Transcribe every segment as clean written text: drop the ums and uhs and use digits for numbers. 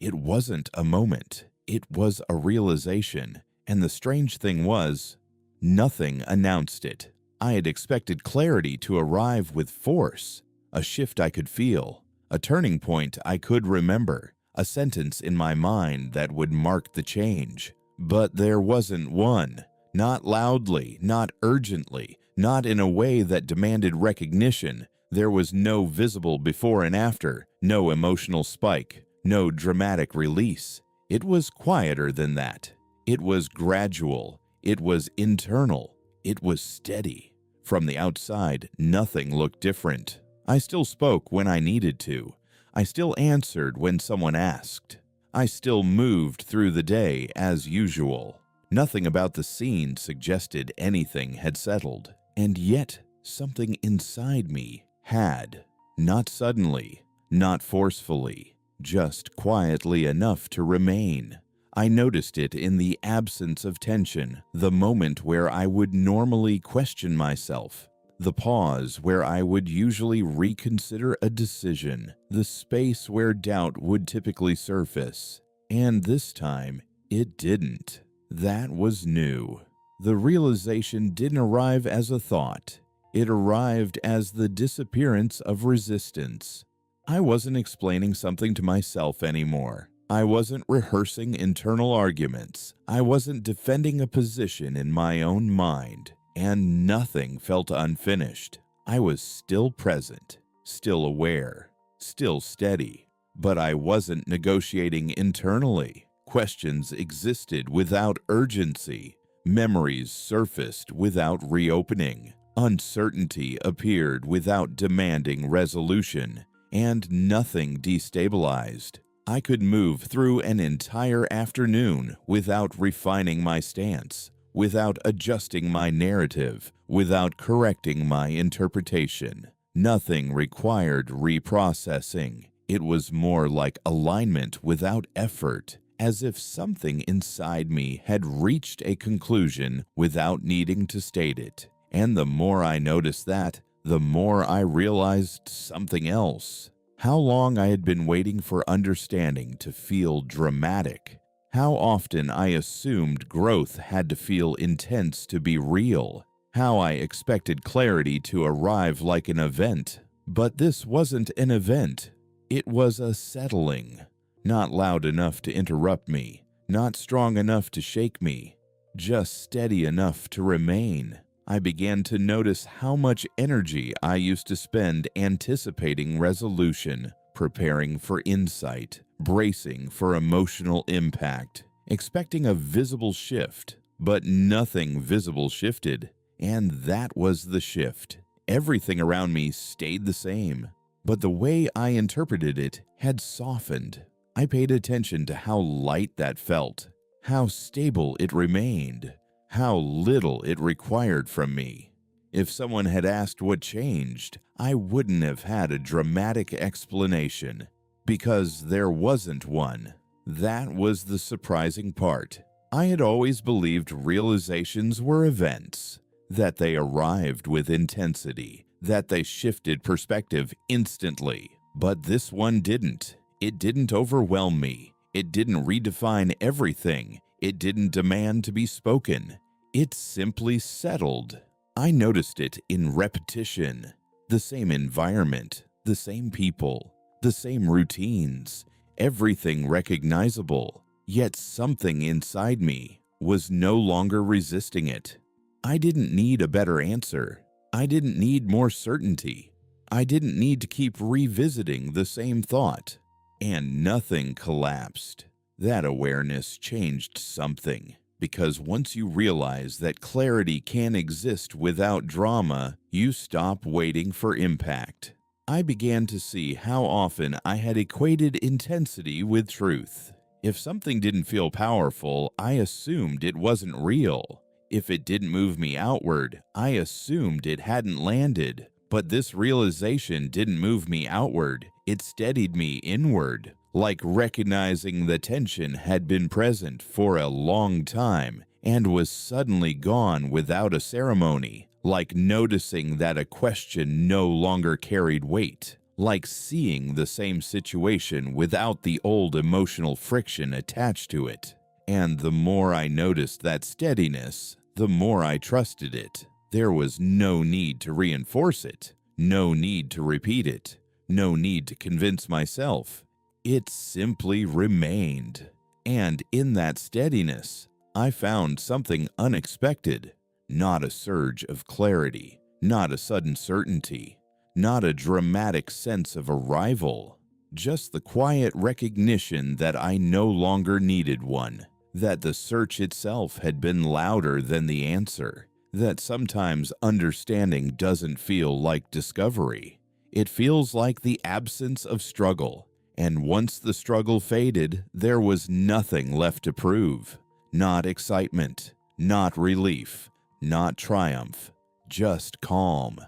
It wasn't a moment. It was a realization. And the strange thing was, nothing announced it. I had expected clarity to arrive with force, a shift I could feel, a turning point I could remember, a sentence in my mind that would mark the change. But there wasn't one. Not loudly, not urgently, not in a way that demanded recognition. There was no visible before and after, no emotional spike, no dramatic release. It was quieter than that. It was gradual. It was internal. It was steady. From the outside, nothing looked different. I still spoke when I needed to. I still answered when someone asked. I still moved through the day as usual. Nothing about the scene suggested anything had settled. And yet, something inside me had. Not suddenly, not forcefully, just quietly enough to remain. I noticed it in the absence of tension, the moment where I would normally question myself, the pause where I would usually reconsider a decision, the space where doubt would typically surface. And this time, it didn't. That was new. The realization didn't arrive as a thought. It arrived as the disappearance of resistance. I wasn't explaining something to myself anymore. I wasn't rehearsing internal arguments. I wasn't defending a position in my own mind. And nothing felt unfinished. I was still present, still aware, still steady. But I wasn't negotiating internally. Questions existed without urgency. Memories surfaced without reopening. Uncertainty appeared without demanding resolution. And nothing destabilized. I could move through an entire afternoon without refining my stance, without adjusting my narrative, without correcting my interpretation. Nothing required reprocessing. It was more like alignment without effort, as if something inside me had reached a conclusion without needing to state it. And the more I noticed that, the more I realized something else. How long I had been waiting for understanding to feel dramatic. How often I assumed growth had to feel intense to be real. How I expected clarity to arrive like an event. But this wasn't an event. It was a settling. Not loud enough to interrupt me. Not strong enough to shake me. Just steady enough to remain. I began to notice how much energy I used to spend anticipating resolution, preparing for insight, bracing for emotional impact, expecting a visible shift. But nothing visible shifted, and that was the shift. Everything around me stayed the same, but the way I interpreted it had softened. I paid attention to how light that felt, how stable it remained, how little it required from me. If someone had asked what changed, I wouldn't have had a dramatic explanation, because there wasn't one. That was the surprising part. I had always believed realizations were events, that they arrived with intensity, that they shifted perspective instantly. But this one didn't. It didn't overwhelm me. It didn't redefine everything. It didn't demand to be spoken. It simply settled. I noticed it in repetition. The same environment, the same people, the same routines, everything recognizable. Yet something inside me was no longer resisting it. I didn't need a better answer. I didn't need more certainty. I didn't need to keep revisiting the same thought. And nothing collapsed. That awareness changed something. Because once you realize that clarity can exist without drama, you stop waiting for impact. I began to see how often I had equated intensity with truth. If something didn't feel powerful, I assumed it wasn't real. If it didn't move me outward, I assumed it hadn't landed. But this realization didn't move me outward, it steadied me inward. Like recognizing the tension had been present for a long time and was suddenly gone without a ceremony, like noticing that a question no longer carried weight, like seeing the same situation without the old emotional friction attached to it. And the more I noticed that steadiness, the more I trusted it. There was no need to reinforce it, no need to repeat it, no need to convince myself. It simply remained. And in that steadiness, I found something unexpected. Not a surge of clarity, not a sudden certainty, not a dramatic sense of arrival, just the quiet recognition that I no longer needed one, that the search itself had been louder than the answer, that sometimes understanding doesn't feel like discovery. It feels like the absence of struggle, and once the struggle faded, there was nothing left to prove. Not excitement, not relief, not triumph, just calm.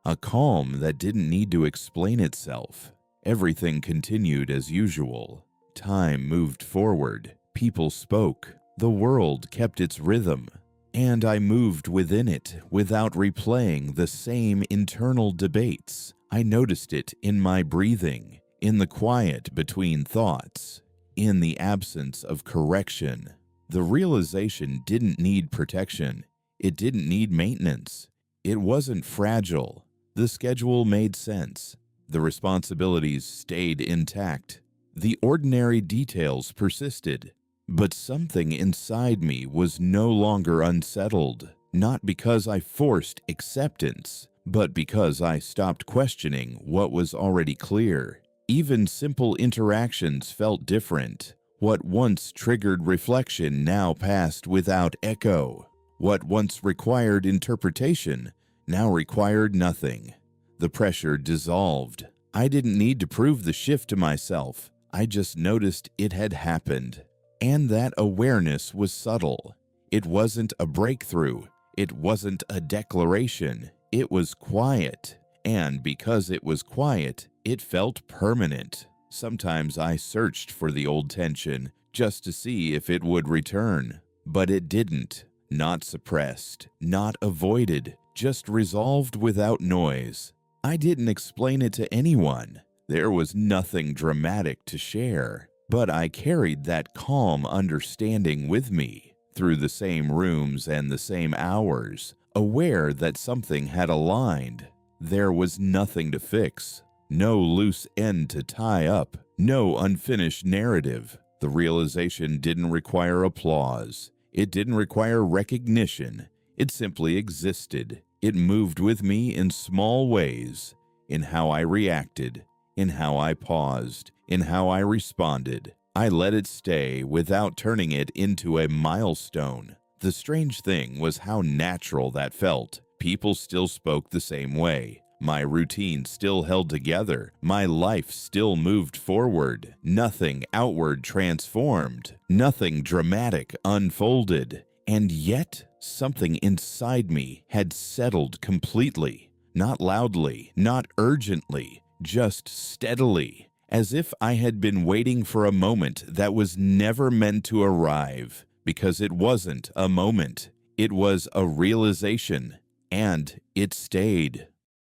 A calm that didn't need to explain itself. Everything continued as usual. Time moved forward. People spoke. The world kept its rhythm. And I moved within it without replaying the same internal debates. I noticed it in my breathing, in the quiet between thoughts, in the absence of correction. The realization didn't need protection. It didn't need maintenance. It wasn't fragile. The schedule made sense. The responsibilities stayed intact. The ordinary details persisted. But something inside me was no longer unsettled, not because I forced acceptance, but because I stopped questioning what was already clear. Even simple interactions felt different. What once triggered reflection now passed without echo. What once required interpretation now required nothing. The pressure dissolved. I didn't need to prove the shift to myself. I just noticed it had happened. And that awareness was subtle. It wasn't a breakthrough. It wasn't a declaration. It was quiet. And because it was quiet, it felt permanent. Sometimes I searched for the old tension just to see if it would return. But it didn't. Not suppressed, not avoided, just resolved without noise. I didn't explain it to anyone. There was nothing dramatic to share. But I carried that calm understanding with me through the same rooms and the same hours, aware that something had aligned. There was nothing to fix, no loose end to tie up, no unfinished narrative. The realization didn't require applause. It didn't require recognition. It simply existed. It moved with me in small ways, in how I reacted, in how I paused, in how I responded. I let it stay without turning it into a milestone. The strange thing was how natural that felt. People still spoke the same way. My routine still held together. My life still moved forward. Nothing outward transformed. Nothing dramatic unfolded. And yet, something inside me had settled completely. Not loudly, not urgently, just steadily, as if I had been waiting for a moment that was never meant to arrive, because it wasn't a moment. It was a realization, and it stayed.